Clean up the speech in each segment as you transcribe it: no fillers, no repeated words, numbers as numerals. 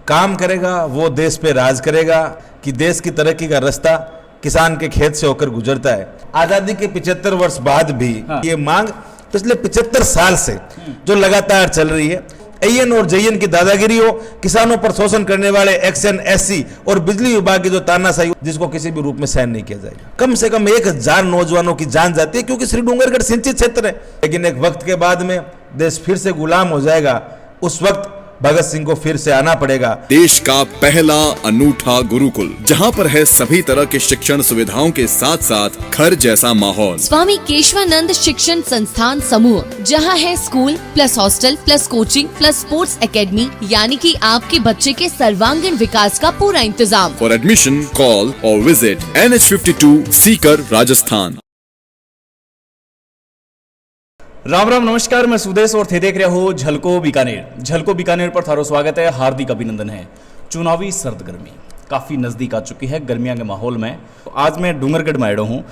काम करेगा वो देश पे राज करेगा, कि देश की तरक्की का रास्ता किसान के खेत से होकर गुजरता है। आजादी के 75 वर्ष बाद भी ये मांग पिछले 75 साल से जो लगातार चल रही है। एएन और जेएन की दादागिरी हो, किसानों पर शोषण करने वाले एक्सएन, एससी और बिजली विभाग की जो तानाशाही हो, जिसको किसी भी रूप में सहन नहीं किया जाएगा। कम से कम 1000 नौजवानों की जान जाती है, क्योंकि श्री डूंगरगढ़ सिंचित क्षेत्र है। लेकिन एक वक्त के बाद में देश फिर से गुलाम हो जाएगा। उस वक्त भगत सिंह को फिर से आना पड़ेगा। देश का पहला अनूठा गुरुकुल, जहां पर है सभी तरह के शिक्षण सुविधाओं के साथ साथ घर जैसा माहौल। स्वामी केशवानंद शिक्षण संस्थान समूह, जहां है school plus hostel plus coaching plus sports academy, यानी कि आपके बच्चे के सर्वांगीण विकास का पूरा इंतजाम। फॉर एडमिशन कॉल और विजिट NH52 सीकर, राजस्थान। राम राम नमस्कार, मैं सुदेश और थे देख रहे हो झलको बीकानेर। झलको बीकानेर पर थारो स्वागत है, हार्दिक अभिनंदन है। चुनावी सर्द गर्मी काफ़ी नज़दीक आ चुकी है गर्मियां के माहौल में। तो आज मैं डूंगरगढ़ में आया हूँ।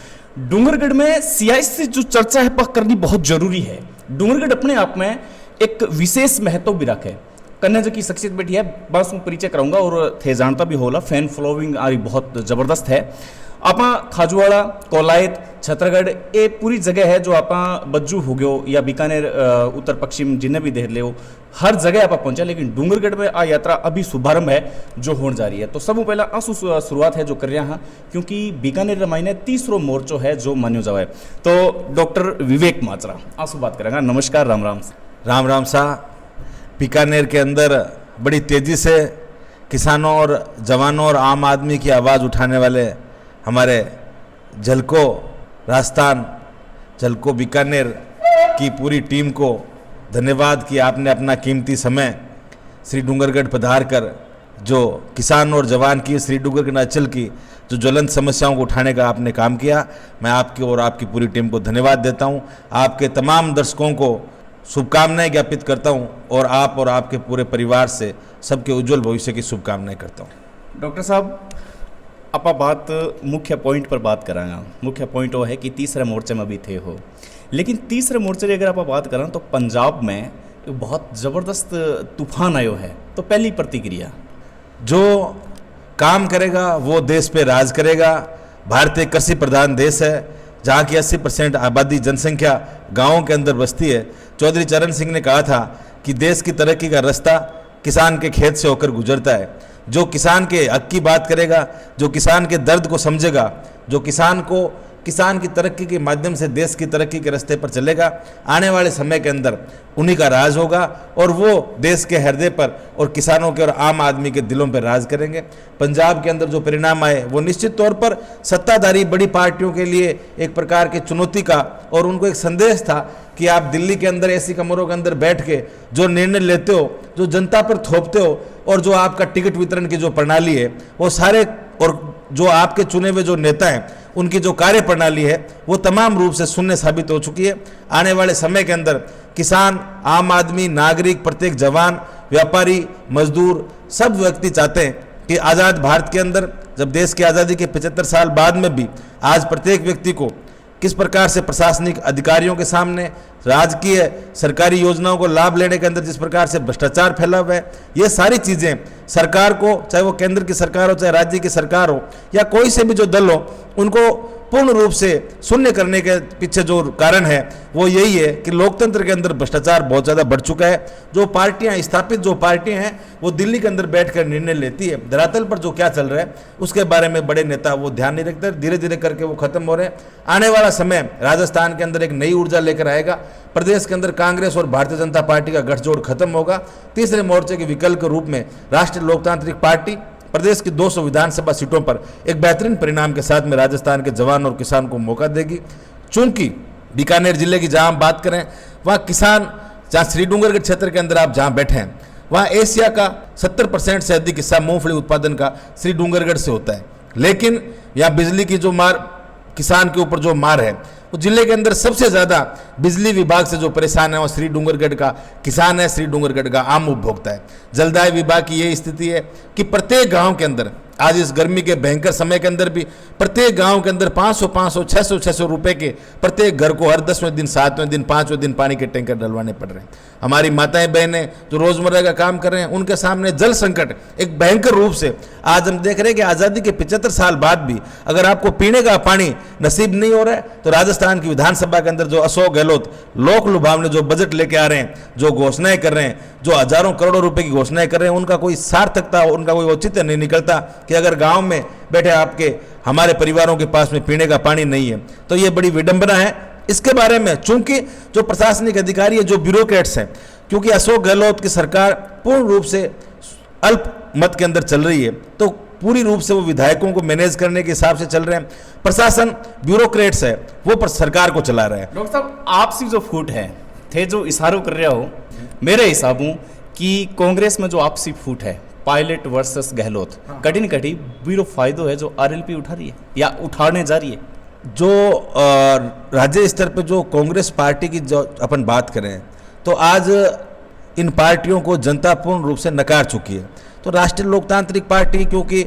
डूंगरगढ़ में सियासी जो चर्चा है पक करनी बहुत जरूरी है। डूंगरगढ़ अपने आप में एक विशेष महत्व भी रखे। कन्या जी की शख्सियत बैठी है, बस मैं परिचय कराऊंगा और थे जानता भी होला। फैन फॉलोइंग आ रही बहुत ज़बरदस्त है। आपा खाजूवाड़ा, कोलायत, छतरगढ़ ये पूरी जगह है जो आपा बज्जू हो गयो या बीकानेर उत्तर पश्चिम जिन्हें भी देख ले हो, हर जगह आप पहुंचा। लेकिन डूंगरगढ़ में आ यात्रा अभी शुभारंभ है जो होने जा रही है। तो सब पहला आंसू शुरुआत है जो कर रहा है, क्योंकि बीकानेर रमाई ने तीसरो मोर्चो है जो मान्यो जाए। तो डॉक्टर विवेक माचरा आंसू बात करेंगे। नमस्कार, राम राम। राम राम साहब। बीकानेर के अंदर बड़ी तेजी से किसानों और जवानों और आम आदमी की आवाज़ उठाने वाले हमारे झलको राजस्थान, झलको बीकानेर की पूरी टीम को धन्यवाद कि आपने अपना कीमती समय श्री डूंगरगढ़ पधार कर जो किसान और जवान की, श्री डूंगरगढ़ अंचल की जो ज्वलंत समस्याओं को उठाने का आपने काम किया। मैं आपकी और आपकी पूरी टीम को धन्यवाद देता हूं। आपके तमाम दर्शकों को शुभकामनाएं ज्ञापित करता हूं और आपके पूरे परिवार से सबके उज्जवल भविष्य की शुभकामनाएं करता हूं। डॉक्टर साहब, आप बात मुख्य पॉइंट पर बात करांगा। मुख्य पॉइंट वो है कि तीसरे मोर्चे में भी थे हो, लेकिन तीसरे मोर्चे की अगर आप बात करें तो पंजाब में एक बहुत ज़बरदस्त तूफान आयो है। तो पहली प्रतिक्रिया, जो काम करेगा वो देश पे राज करेगा। भारत एक कृषि प्रधान देश है, जहाँ की 80% आबादी जनसंख्या गाँवों के अंदर बसती है। चौधरी चरण सिंह ने कहा था कि देश की तरक्की का रास्ता किसान के खेत से होकर गुजरता है। जो किसान के हक की बात करेगा, जो किसान के दर्द को समझेगा, जो किसान की तरक्की के माध्यम से देश की तरक्की के रास्ते पर चलेगा, आने वाले समय के अंदर उन्हीं का राज होगा और वो देश के हृदय पर और किसानों के और आम आदमी के दिलों पर राज करेंगे। पंजाब के अंदर जो परिणाम आए वो निश्चित तौर पर सत्ताधारी बड़ी पार्टियों के लिए एक प्रकार की चुनौती का और उनको एक संदेश था कि आप दिल्ली के अंदर ऐसी कमरों के अंदर बैठ के जो निर्णय लेते हो, जो जनता पर थोपते हो, और जो आपका टिकट वितरण की जो प्रणाली है वो सारे, और जो आपके चुने हुए जो नेता हैं उनकी जो कार्य प्रणाली है वो तमाम रूप से शून्य साबित हो चुकी है। आने वाले समय के अंदर किसान, आम आदमी, नागरिक, प्रत्येक जवान, व्यापारी, मजदूर, सब व्यक्ति चाहते हैं कि आज़ाद भारत के अंदर, जब देश की आज़ादी के 75 साल बाद में भी आज प्रत्येक व्यक्ति को किस प्रकार से प्रशासनिक अधिकारियों के सामने राजकीय सरकारी योजनाओं को लाभ लेने के अंदर जिस प्रकार से भ्रष्टाचार फैला हुआ है, ये सारी चीज़ें सरकार को, चाहे वो केंद्र की सरकार हो, चाहे राज्य की सरकार हो, या कोई से भी जो दल हो, उनको पूर्ण रूप से शून्य करने के पीछे जो कारण है वो यही है कि लोकतंत्र के अंदर भ्रष्टाचार बहुत ज़्यादा बढ़ चुका है। जो पार्टियां, स्थापित जो पार्टियां हैं, वो दिल्ली के अंदर बैठकर निर्णय लेती है। धरातल पर जो क्या चल रहा है उसके बारे में बड़े नेता वो ध्यान नहीं रखते। धीरे धीरे करके वो खत्म हो रहे हैं। आने वाला समय राजस्थान के अंदर एक नई ऊर्जा लेकर आएगा। प्रदेश के अंदर कांग्रेस और भारतीय जनता पार्टी का गठजोड़ खत्म होगा। तीसरे मोर्चे के विकल्प के रूप में राष्ट्रीय लोकतांत्रिक पार्टी प्रदेश की 200 विधानसभा सीटों पर एक बेहतरीन परिणाम के साथ में राजस्थान के जवान और किसान को मौका देगी। चूंकि बीकानेर जिले की जहां हम बात करें, वहां किसान, जहां श्री डूंगरगढ़ क्षेत्र के अंदर आप जहां बैठे हैं, वहां एशिया का 70% से अधिक हिस्सा मूंगफली उत्पादन का श्री डूंगरगढ़ से होता है। लेकिन यहाँ बिजली की जो मार, किसान के ऊपर जो मार है, वो जिले के अंदर सबसे ज़्यादा बिजली विभाग से जो परेशान है वो श्री डूंगरगढ़ का किसान है, श्री डूंगरगढ़ का आम उपभोक्ता है। जलदाय विभाग की ये स्थिति है कि प्रत्येक गांव के अंदर आज इस गर्मी के भयंकर समय के अंदर भी प्रत्येक गांव के अंदर 500 600 रुपए के प्रत्येक घर को हर 10वें दिन 7वें दिन 5वें दिन पानी के टैंकर डलवाने पड़ रहे हैं। हमारी माताएं बहनें जो रोजमर्रा का काम कर रहे हैं उनके सामने जल संकट एक भयंकर रूप से आज हम देख रहे हैं कि आज़ादी के 75 साल बाद भी अगर आपको पीने का पानी नसीब नहीं हो रहा है तो राजस्थान की विधानसभा के अंदर जो अशोक गहलोत लोक लुभावने जो बजट लेके आ रहे हैं, जो घोषणाएं कर रहे हैं, जो हजारों करोड़ों रुपए की घोषणाएं कर रहे हैं, उनका कोई सार्थकता, उनका कोई औचित्य नहीं निकलता कि अगर गांव में बैठे आपके हमारे परिवारों के पास में पीने का पानी नहीं है तो ये बड़ी विडंबना है। इसके बारे में चूंकि जो प्रशासनिक अधिकारी है, जो ब्यूरोक्रेट्स हैं, क्योंकि अशोक गहलोत की सरकार पूर्ण रूप से अल्प मत के अंदर चल रही है तो पूरी रूप से वो विधायकों को मैनेज करने के हिसाब से चल रहे हैं। प्रशासन ब्यूरोक्रेट्स है वो सरकार को चला रहा है। डॉक्टर साहब, आपसी जो फूट है थे जो इशारों कर रहे हो, मेरे हिसाबों कि कांग्रेस में जो आपसी फूट है पायलट वर्सेस गहलोत, कठिन कठी ब्यूरो फायदो है जो आरएलपी उठा रही है या उठाने जा रही है। जो राज्य स्तर पे जो कांग्रेस पार्टी की जो अपन बात करें तो आज इन पार्टियों को जनता पूर्ण रूप से नकार चुकी है। तो राष्ट्रीय लोकतांत्रिक पार्टी क्योंकि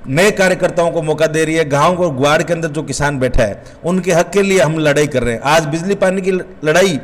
नए कार्यकर्ताओं को मौका दे रही है, गांव को ग्वाड़ के अंदर जो किसान बैठा है उनके हक के लिए हम लड़ाई कर रहे हैं। आज बिजली पानी की लड़ाई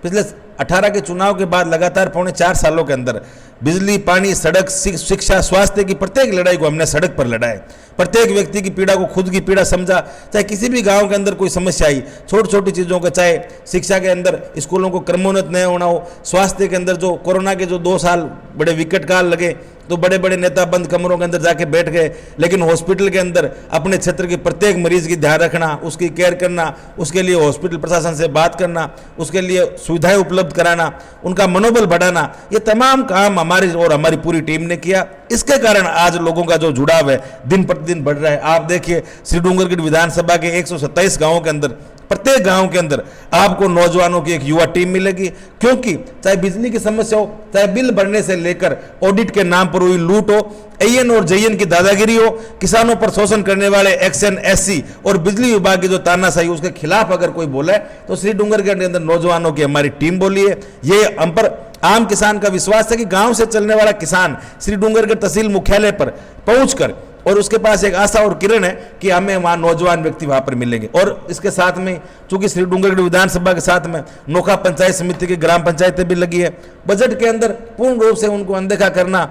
पिछले 18 के चुनाव के बाद लगातार 4.5 सालों के अंदर बिजली, पानी, सड़क, शिक्षा, स्वास्थ्य की प्रत्येक लड़ाई को हमने सड़क पर लड़ा है। प्रत्येक व्यक्ति की पीड़ा को खुद की पीड़ा समझा। चाहे किसी भी गांव के अंदर कोई समस्या आई, छोटी छोटी चीज़ों का, चाहे शिक्षा के अंदर स्कूलों को क्रमोन्नत नहीं होना हो, स्वास्थ्य के अंदर जो कोरोना के जो 2 साल बड़े विकट काल लगे तो बड़े बड़े नेता बंद कमरों के अंदर जाके बैठ गए, लेकिन हॉस्पिटल के अंदर अपने क्षेत्र के प्रत्येक मरीज की ध्यान रखना, उसकी केयर करना, उसके लिए हॉस्पिटल प्रशासन से बात करना, उसके लिए सुविधाएं उपलब्ध कराना, उनका मनोबल बढ़ाना, ये तमाम काम हमारी और हमारी पूरी टीम ने किया। इसके कारण आज लोगों का जो जुड़ाव है दिन प्रतिदिन बढ़ रहा है। आप देखिए श्री डूंगरगढ़ विधानसभा के 127 गांवों के अंदर प्रत्येक गांव के अंदर आपको नौजवानों की एक युवा टीम मिलेगी, क्योंकि चाहे बिजली की समस्या हो, चाहे बिल भरने से लेकर ऑडिट के नाम पर हुई लूट हो, एएन और जेएन की दादागिरी हो, किसानों पर शोषण करने वाले एक्सएन, एससी और बिजली विभाग की जो तानाशाही, उसके खिलाफ अगर कोई बोला है तो श्री डूंगरगढ़ के अंदर नौजवानों की हमारी टीम बोली है। ये हम पर आम किसान का विश्वास है कि गांव से चलने वाला किसान श्री डूंगरगढ़ तहसील मुख्यालय पर पहुंचकर और उसके पास एक आशा और किरण है कि हमें वहां नौजवान व्यक्ति वहां पर मिलेंगे। और इसके साथ में चूंकि श्री डूंगरगढ़ विधानसभा के साथ में नोखा पंचायत समिति की ग्राम पंचायतें भी लगी है, बजट के अंदर पूर्ण रूप से उनको अनदेखा करना,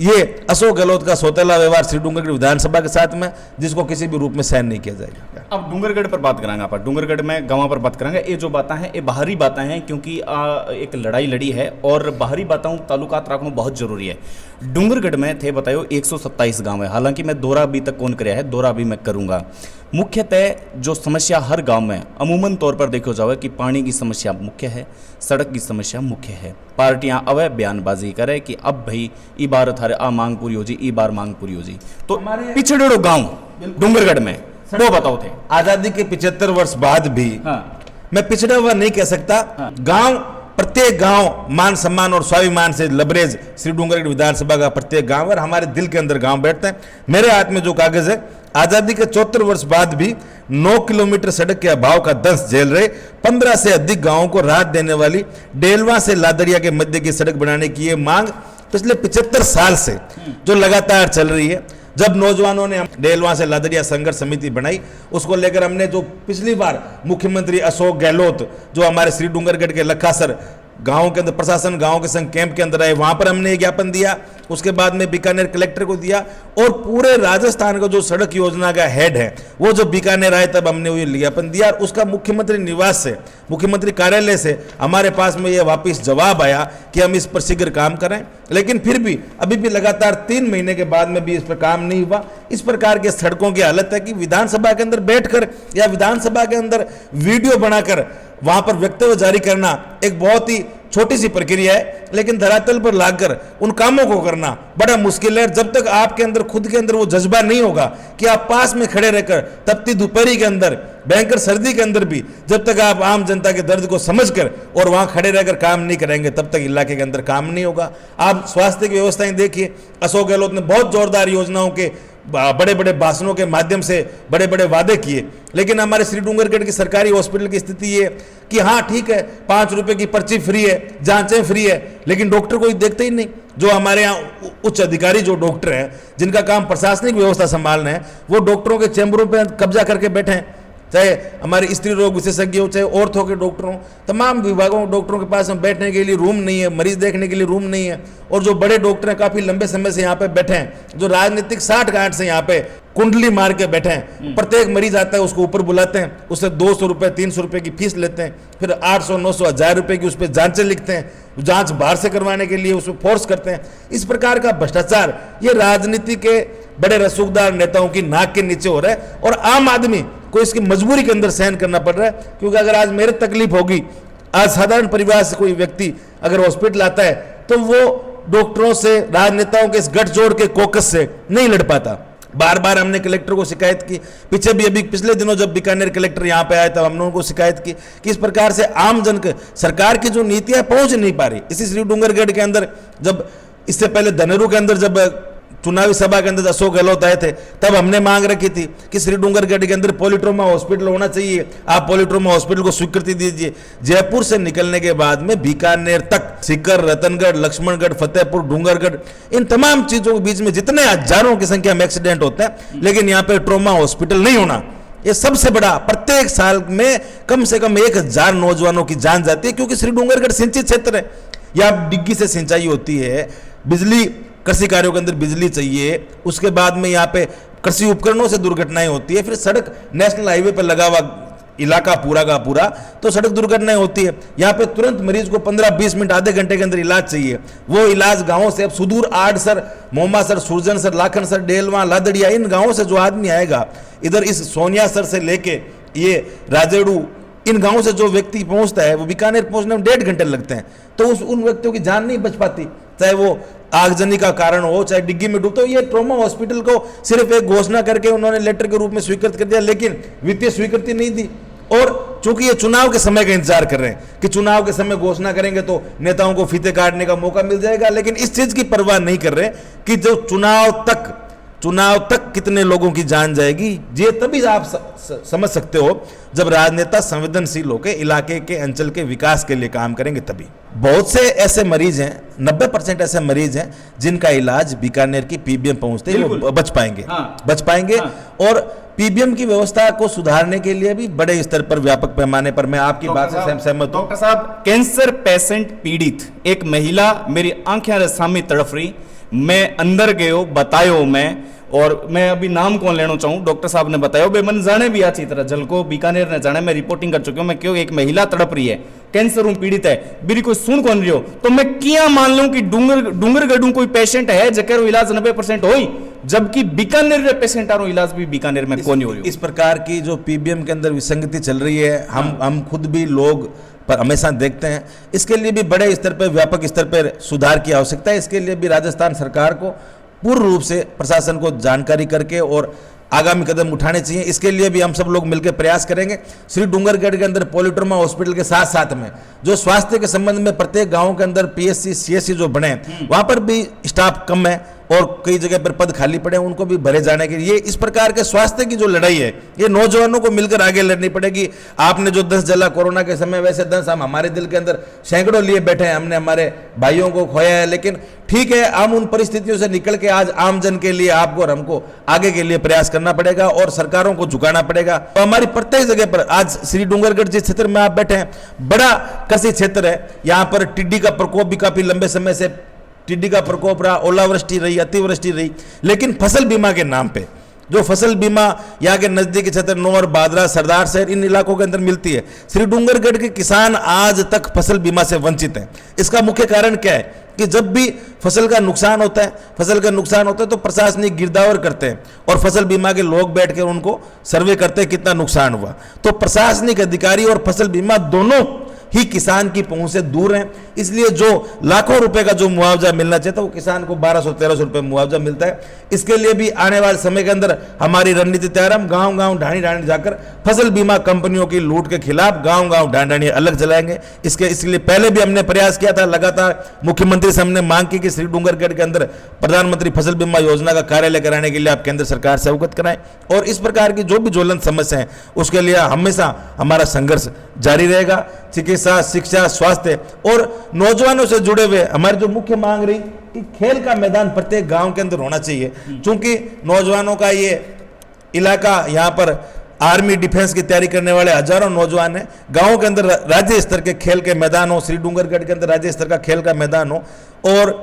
ये अशोक गहलोत का सौतेला व्यवहार श्री डूंगरगढ़ विधानसभा के साथ में, जिसको किसी भी रूप में सहन नहीं किया जाएगा। अब डूंगरगढ़ पर बात करांगे, आप डूंगरगढ़ में गांव पर बात करांगे। ये जो बातें हैं ये बाहरी बातें हैं, क्योंकि एक लड़ाई लड़ी है और बाहरी बातों ताल्लुकात रखना बहुत जरूरी है। डूंगरगढ़ में थे बताओ 127 गांव है, हालांकि मैं दौरा अभी तक कौन कराया है, दौरा अभी मैं करूंगा। मुख्यतः जो समस्या हर गांव में अमूमन तौर पर देखो जाए कि पानी की समस्या मुख्य है, सड़क की समस्या मुख्य है। पार्टियां अवैध बयानबाजी करे कि अब भाई ई बार थारे आ मांग पूरी हो जी, ई बार मांग पूरी हो जी। तो पिछड़े गांव डूंगरगढ़ में वो बताओ थे आजादी के 75 वर्ष बाद भी मैं पिछड़ा हुआ नहीं कह सकता। गांव, प्रत्येक गांव मान सम्मान और स्वाभिमान से लबरेज श्री डूंगरगढ़ विधानसभा का प्रत्येक गांव और हमारे दिल के अंदर गांव बैठते हैं। मेरे हाथ में जो कागज है, आजादी के 74 वर्ष बाद भी 9 किलोमीटर सड़क के अभाव का दंश झेल रहे 15 से अधिक गांवों को राहत देने वाली डेलवा से लादड़िया के मध्य की सड़क बनाने की ये मांग पिछले 75 साल से जो लगातार चल रही है। जब नौजवानों ने डेलवा से लादड़िया संघर्ष समिति बनाई, उसको लेकर हमने जो पिछली बार मुख्यमंत्री अशोक गहलोत जो हमारे श्री डूंगरगढ़ के लखासर गांव के अंदर प्रशासन गांव के संग कैंप के अंदर आए, वहां पर हमने ज्ञापन दिया। उसके बाद में बीकानेर कलेक्टर को दिया और पूरे राजस्थान का जो सड़क योजना का हेड है वो जो बीकानेर आए तब हमने वो ज्ञापन दिया। और उसका मुख्यमंत्री निवास से, मुख्यमंत्री कार्यालय से हमारे पास में ये वापस जवाब आया कि हम इस पर शीघ्र काम करें, लेकिन फिर भी अभी भी लगातार 3 महीने के बाद में भी इस पर काम नहीं हुआ। इस प्रकार के सड़कों की हालत है कि विधानसभा के अंदर बैठकर या विधानसभा के अंदर वीडियो बनाकर वहां पर वक्तव्य जारी करना एक बहुत ही छोटी सी प्रक्रिया है, लेकिन धरातल पर लाकर उन कामों को करना बड़ा मुश्किल है। जब तक आपके अंदर खुद के अंदर वो जज्बा नहीं होगा कि आप पास में खड़े रहकर तपती दोपहरी के अंदर, भयंकर सर्दी के अंदर भी जब तक आप आम जनता के दर्द को समझकर और वहां खड़े रहकर काम नहीं करेंगे तब तक इलाके के अंदर काम नहीं होगा। आप स्वास्थ्य की व्यवस्थाएं देखिए, अशोक गहलोत ने बहुत जोरदार योजनाओं के बड़े बड़े भाषणों के माध्यम से बड़े बड़े वादे किए, लेकिन हमारे श्री डूंगरगढ़ की सरकारी हॉस्पिटल की स्थिति ये कि हाँ ठीक है 5 रुपए की पर्ची फ्री है, जांचें फ्री है, लेकिन डॉक्टर कोई देखते ही नहीं। जो हमारे यहाँ उच्च अधिकारी जो डॉक्टर हैं, जिनका काम प्रशासनिक व्यवस्था संभालना है, वो डॉक्टरों के चैम्बरों पर कब्जा करके बैठे हैं। चाहे हमारे स्त्री रोग विशेषज्ञ हो, चाहे ऑर्थो के डॉक्टर हों, तमाम विभागों के डॉक्टरों के पास में बैठने के लिए रूम नहीं है, मरीज देखने के लिए रूम नहीं है। और जो बड़े डॉक्टर हैं काफ़ी लंबे समय से यहाँ पे बैठे हैं, जो राजनीतिक साठगांठ से यहाँ पे कुंडली मार के बैठे हैं। प्रत्येक मरीज आता है, उसको ऊपर बुलाते हैं, उससे 200 रुपये 300 रुपये की फीस लेते हैं, फिर 800 900 1000 रुपये की उस पर जाँचें लिखते हैं, जाँच बाहर से करवाने के लिए उसमें फोर्स करते हैं। इस प्रकार का भ्रष्टाचार ये राजनीति के बड़े रसूखदार नेताओं की नाक के नीचे हो रहा है, और आम आदमी को इसकी मजबूरी के अंदर सहन करना पड़ रहा है। क्योंकि अगर आज मेरे तकलीफ होगी, आज साधारण परिवार से कोई व्यक्ति अगर हॉस्पिटल आता है, तो वो डॉक्टरों से, राजनेताओं के इस गठजोड़ के कोकस से नहीं लड़ पाता। बार बार हमने कलेक्टर को शिकायत की, पीछे भी अभी पिछले दिनों जब बीकानेर कलेक्टर यहाँ पे आए तब हमने उनको शिकायत की कि इस प्रकार से आम जन के सरकार की जो नीतियाँ पहुँच नहीं पा रही। इसी श्री डूंगरगढ़ के अंदर, जब इससे पहले धनेरू के अंदर जब चुनावी सभा के अंदर अशोक गहलोत आए थे, तब हमने मांग रखी थी कि श्री डूंगरगढ़ के अंदर पॉलीट्रोमा हॉस्पिटल होना चाहिए, आप पॉलीट्रोमा हॉस्पिटल को स्वीकृति दीजिए। जयपुर से निकलने के बाद में बीकानेर तक, सीकर, रतनगढ़, लक्ष्मणगढ़, फतेहपुर, डूंगरगढ़, इन तमाम चीजों के बीच में जितने हजारों की संख्या में एक्सीडेंट होते हैं, लेकिन यहाँ पे ट्रोमा हॉस्पिटल नहीं होना, ये सबसे बड़ा। प्रत्येक साल में कम से कम 1000 नौजवानों की जान जाती है, क्योंकि श्री डूंगरगढ़ सिंचित क्षेत्र है, यहाँ डिग्गी से सिंचाई होती है, बिजली, कृषि कार्यों के अंदर बिजली चाहिए, उसके बाद में यहाँ पे कृषि उपकरणों से दुर्घटनाएं होती है, फिर सड़क नेशनल हाईवे पर लगा हुआ इलाका पूरा का पूरा, तो सड़क दुर्घटनाएं होती है। यहाँ पे तुरंत मरीज को 15-20 मिनट, आधे घंटे के अंदर इलाज चाहिए। वो इलाज गांवों से, अब सुदूर आडसर, मोमासर, सुरजनसर, लाखनसर, डेलवा, लादड़िया, इन गांवों से जो आदमी आएगा, इधर इस सोनियासर से लेके ये राजेड़ू, इन गांवों से जो व्यक्ति पहुंचता है, वो बीकानेर पहुंचने में 1.5 घंटे लगते हैं। तो उन व्यक्तियों की जान नहीं बच पाती, चाहे वो आगजनी का कारण हो, चाहे डिग्गी में डूबते हो। ये ट्रॉमा हॉस्पिटल को सिर्फ एक घोषणा करके उन्होंने लेटर के रूप में स्वीकृत कर दिया, लेकिन वित्तीय स्वीकृति नहीं दी। और चूंकि ये चुनाव के समय का इंतजार कर रहे हैं कि चुनाव के समय घोषणा करेंगे तो नेताओं को फीते काटने का मौका मिल जाएगा, लेकिन इस चीज की परवाह नहीं कर रहे कि जो चुनाव तक कितने लोगों की जान जाएगी। ये तभी आप समझ सकते हो जब राजनेता संवेदनशील होकर इलाके के, अंचल के विकास के लिए काम करेंगे तभी। बहुत से ऐसे मरीज हैं, 90% ऐसे मरीज हैं जिनका इलाज बीकानेर की पीबीएम पहुंचते ही वो बच पाएंगे। और पीबीएम की व्यवस्था को सुधारने के लिए भी बड़े स्तर पर, व्यापक पैमाने पर, मैं आपकी बात से सहमत हूं। डॉक्टर साहब, कैंसर पेशेंट पीड़ित एक महिला मेरी आंखें सामने तड़फ रही, मैं अंदर गयो, बतायो मैं, और मैं अभी नाम कौन लेना चाहूँ, डॉक्टर साहब ने बताया, बे मन जाने भी अच्छी तरह, झलको बीकानेर ने जाने, मैं रिपोर्टिंग कर चुकी हूँ। मैं क्यों, एक महिला तड़प रही है, कैंसर हूँ, पीड़ित है, मेरी कोई सुन कौन रही हो, तो मैं क्या मान लूं कि डूंगरगढ़ कोई पेशेंट है जकर इलाज 90% हो, जबकि बीकानेर में पेशेंट आ इलाज भी बीकानेर में कौन हो रही हो। इस प्रकार की जो पीबीएम के अंदर विसंगति चल रही है, हम खुद भी लोग पर हमेशा देखते हैं। इसके लिए भी बड़े स्तर पर, व्यापक स्तर पर सुधार की आवश्यकता है। इसके लिए भी राजस्थान सरकार को पूर्ण रूप से प्रशासन को जानकारी करके और आगामी कदम उठाने चाहिए। इसके लिए भी हम सब लोग मिलकर प्रयास करेंगे। श्री डूंगरगढ़ के अंदर पॉलीट्रोमा हॉस्पिटल के साथ साथ में जो स्वास्थ्य के संबंध में प्रत्येक गांव के अंदर पीएससी, सीएससी जो बने, वहां पर भी स्टाफ कम है और कई जगह पर पद खाली पड़े हैं, उनको भी भरे जाने के लिए इस प्रकार के स्वास्थ्य की जो लड़ाई है, ये नौजवानों को मिलकर आगे लड़नी पड़ेगी। आपने जो 10 जला कोरोना के समय, वैसे 10 हम हमारे दिल के अंदर सैकड़ों लिए बैठे हैं, हमने हमारे भाइयों को खोया है, लेकिन ठीक है, हम उन परिस्थितियों से निकल के आज आम जन के लिए, आपको और हमको आगे के लिए प्रयास करना पड़ेगा और सरकारों को झुकाना पड़ेगा। तो हमारी प्रत्येक जगह पर, आज श्री डूंगरगढ़ जिस क्षेत्र में आप बैठे हैं, बड़ा कृषि क्षेत्र है, यहाँ पर टिड्डी का प्रकोप भी काफी लंबे समय से, टिड्डी का प्रकोप रहा, ओलावृष्टि रही, अतिवृष्टि रही, लेकिन फसल बीमा के नाम पे जो फसल बीमा यहाँ के नजदीकी क्षेत्र नौर, बादरा, सरदार शहर, इन इलाकों के अंदर मिलती है, श्री डूंगरगढ़ के किसान आज तक फसल बीमा से वंचित हैं। इसका मुख्य कारण क्या है कि जब भी फसल का नुकसान होता है तो प्रशासनिक गिरदावर करते हैं और फसल बीमा के लोग बैठ कर उनको सर्वे करते हैं कितना नुकसान हुआ। तो प्रशासनिक अधिकारी और फसल बीमा दोनों ही किसान की पहुंच से दूर हैं, इसलिए जो लाखों रुपए का जो मुआवजा मिलना चाहिए था, वो किसान को 1200-1300 रुपए मुआवजा मिलता है। इसके लिए भी आने वाले समय के अंदर हमारी रणनीति तैयार, हम गांव-गांव, ढाणी-ढाणी जाकर फसल बीमा कंपनियों की लूट के खिलाफ गांव-गांव, ढाणी-ढाणी अलग चलाएंगे। इसलिए पहले भी हमने प्रयास किया था, लगातार मुख्यमंत्री से हमने मांग की कि श्री डूंगरगढ़ के अंदर प्रधानमंत्री फसल बीमा योजना का कार्यालय कराने के लिए आप केंद्र सरकार से अवगत कराएं, और इस प्रकार की जो भी ज्वलंत समस्या है उसके लिए हमेशा हमारा संघर्ष जारी रहेगा। चिकित्सा, शिक्षा, स्वास्थ्य और नौजवानों से जुड़े हुए हमारी जो मुख्य मांग रही कि खेल का मैदान प्रत्येक गांव के अंदर होना चाहिए, क्योंकि नौजवानों का ये इलाका, यहाँ पर आर्मी डिफेंस की तैयारी करने वाले हजारों नौजवान हैं। गांवों के अंदर राज्य स्तर के खेल के मैदान हो, श्री डूंगरगढ़ के अंदर राज्य स्तर का खेल का मैदान हो और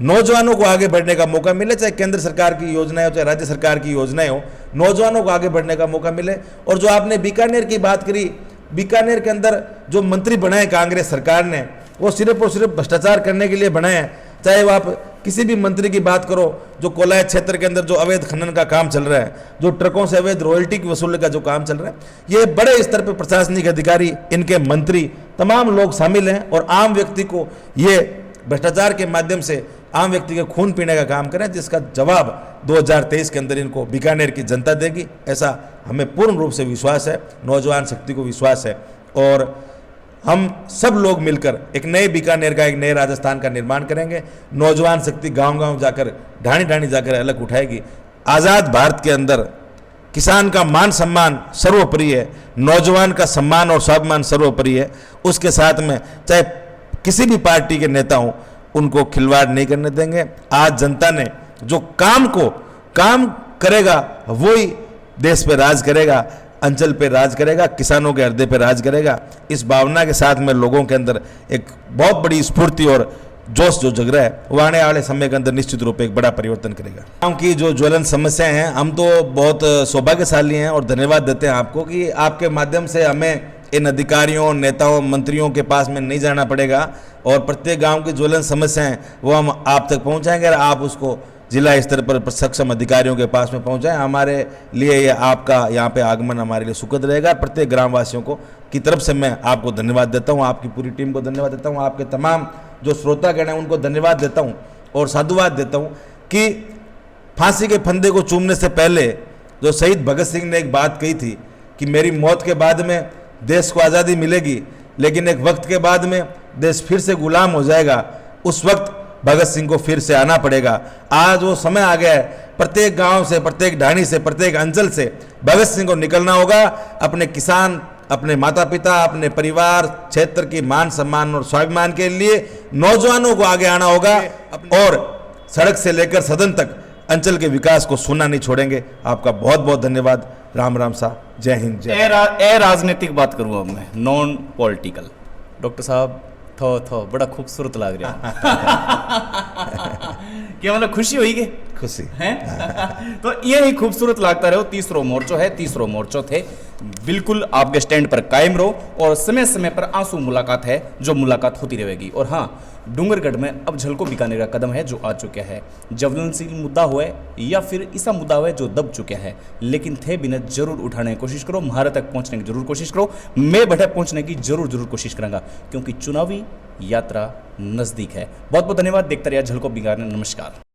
नौजवानों को आगे बढ़ने का मौका मिले, चाहे केंद्र सरकार की योजनाएं हो चाहे राज्य सरकार की योजनाएं हो, नौजवानों को आगे बढ़ने का मौका मिले। और जो आपने बीकानेर की बात करी, बीकानेर के अंदर जो मंत्री बनाए कांग्रेस सरकार ने, वो सिर्फ और सिर्फ भ्रष्टाचार करने के लिए बनाए हैं। चाहे वो आप किसी भी मंत्री की बात करो, जो कोलाय क्षेत्र के अंदर जो अवैध खनन का काम चल रहा है, जो ट्रकों से अवैध रॉयल्टी की वसूली का जो काम चल रहा है, ये बड़े स्तर पर प्रशासनिक अधिकारी, इनके मंत्री, तमाम लोग शामिल हैं और आम व्यक्ति को ये भ्रष्टाचार के माध्यम से आम व्यक्ति के खून पीने का काम करें, जिसका जवाब 2023 के अंदर इनको बीकानेर की जनता देगी, ऐसा हमें पूर्ण रूप से विश्वास है, नौजवान शक्ति को विश्वास है। और हम सब लोग मिलकर एक नए बीकानेर का, एक नए राजस्थान का निर्माण करेंगे। नौजवान शक्ति गांव-गांव जाकर, ढाणी-ढाणी जाकर अलग उठाएगी। आज़ाद भारत के अंदर किसान का मान सम्मान सर्वोपरि है, नौजवान का सम्मान और स्वाभिमान सर्वोपरि है। उसके साथ में चाहे किसी भी पार्टी के नेता हों, उनको खिलवाड़ नहीं करने देंगे। आज जनता ने जो काम करेगा वही देश पे राज करेगा, अंचल पे राज करेगा, किसानों के हृदय पे राज करेगा। इस भावना के साथ में लोगों के अंदर एक बहुत बड़ी स्फूर्ति और जोश जो जग रहा है, वो आने वाले समय के अंदर निश्चित रूप से एक बड़ा परिवर्तन करेगा। गाँव की जो ज्वलन समस्याएं हैं, हम तो बहुत सौभाग्यशाली हैं और धन्यवाद देते हैं आपको कि आपके माध्यम से हमें इन अधिकारियों, नेताओं, मंत्रियों के पास में नहीं जाना पड़ेगा और प्रत्येक गांव की ज्वलन समस्याएं वो हम आप तक पहुंचाएंगे और आप उसको जिला स्तर पर सक्षम अधिकारियों के पास में पहुंचाएं। हमारे लिए ये आपका यहाँ पे आगमन हमारे लिए सुखद रहेगा। प्रत्येक ग्रामवासियों को की तरफ से मैं आपको धन्यवाद देता हूँ, आपकी पूरी टीम को धन्यवाद देता हूँ, आपके तमाम जो श्रोतागण हैं उनको धन्यवाद देता हूँ और साधुवाद देता हूँ कि फांसी के फंदे को चूमने से पहले जो शहीद भगत सिंह ने एक बात कही थी कि मेरी मौत के बाद में देश को आज़ादी मिलेगी, लेकिन एक वक्त के बाद में देश फिर से गुलाम हो जाएगा। उस वक्त भगत सिंह को फिर से आना पड़ेगा। आज वो समय आ गया है, प्रत्येक गांव से, प्रत्येक ढाणी से, प्रत्येक अंचल से भगत सिंह को निकलना होगा। अपने किसान, अपने माता पिता, अपने परिवार, क्षेत्र की मान सम्मान और स्वाभिमान के लिए नौजवानों को आगे आना होगा और सड़क से लेकर सदन तक अंचल के विकास को सुनना नहीं छोड़ेंगे। आपका बहुत बहुत धन्यवाद। राम राम साहब, जय हिंद, जय। राजनीतिक बात करूँ अब मैं, नॉन पॉलिटिकल। डॉक्टर साहब थो बड़ा खूबसूरत लग रहा क्या मतलब खुशी हुई के खुशी है तो ये ही खूबसूरत लगता रहो। तीसरो मोर्चो है, तीसरो मोर्चो थे, बिल्कुल आपके स्टैंड पर कायम रहो और समय समय पर आंसू मुलाकात है जो मुलाकात होती रहेगी। और हाँ, डूंगरगढ़ में अब झलको बीकानेर का कदम है जो आ चुका है। ज्वलनशील मुद्दा हो या फिर ऐसा मुद्दा हो जो दब चुका है, लेकिन थे बिना जरूर उठाने की कोशिश करो, महारत तक पहुंचने की जरूर कोशिश करो। मैं बैठे पहुंचने की जरूर कोशिश करूंगा, क्योंकि चुनावी यात्रा नजदीक है। बहुत बहुत धन्यवाद। देखते रहिए झलको बीकानेर। नमस्कार।